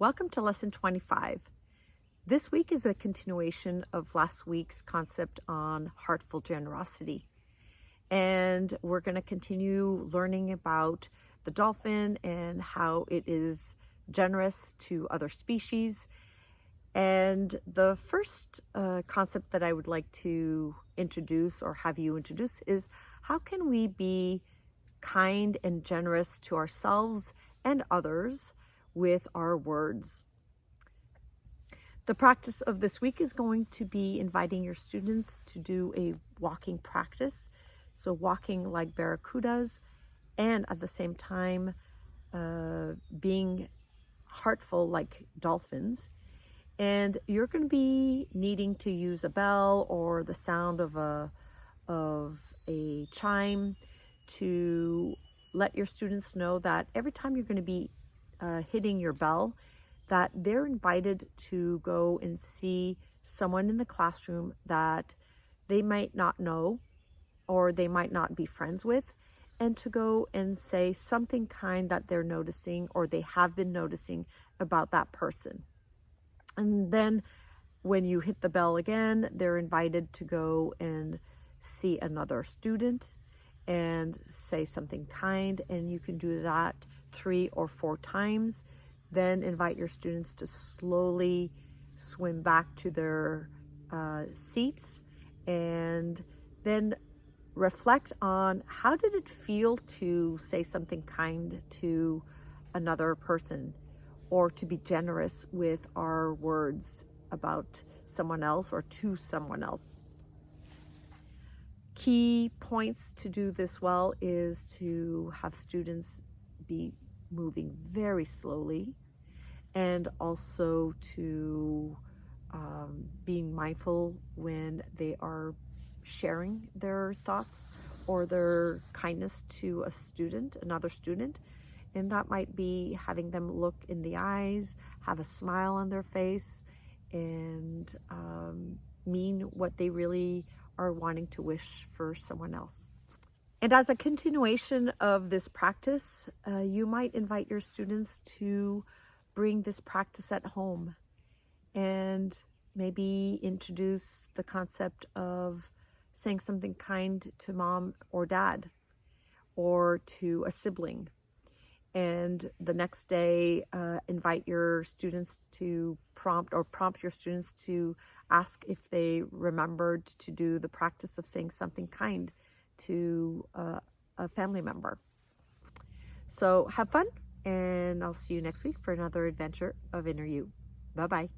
Welcome to Lesson 25. This week is a continuation of last week's concept on heartful generosity. And we're going to continue learning about the dolphin and how it is generous to other species. And the first concept that I would like to introduce or have you introduce is how can we be kind and generous to ourselves and others with our words. The practice of this week is going to be inviting your students to do a walking practice. So walking like barracudas and at the same time being heartful like dolphins. And you're going to be needing to use a bell or the sound of a chime to let your students know that every time you're going to be hitting your bell, that they're invited to go and see someone in the classroom that they might not know or they might not be friends with, and to go and say something kind that they're noticing or they have been noticing about that person. And then when you hit the bell again, they're invited to go and see another student and say something kind, and you can do that 3 or 4 times. Then invite your students to slowly swim back to their seats, and then reflect on how did it feel to say something kind to another person or to be generous with our words about someone else or to someone else. Key points to do this well is to have students be moving very slowly, and also to being mindful when they are sharing their thoughts or their kindness to a student, another student. And that might be having them look in the eyes, have a smile on their face, and mean what they really are wanting to wish for someone else. And as a continuation of this practice, you might invite your students to bring this practice at home and maybe introduce the concept of saying something kind to mom or dad or to a sibling. And the next day, invite your students to prompt your students to ask if they remembered to do the practice of saying something kind to a family member. So have fun, and I'll see you next week for another adventure of InnerU. Bye-bye.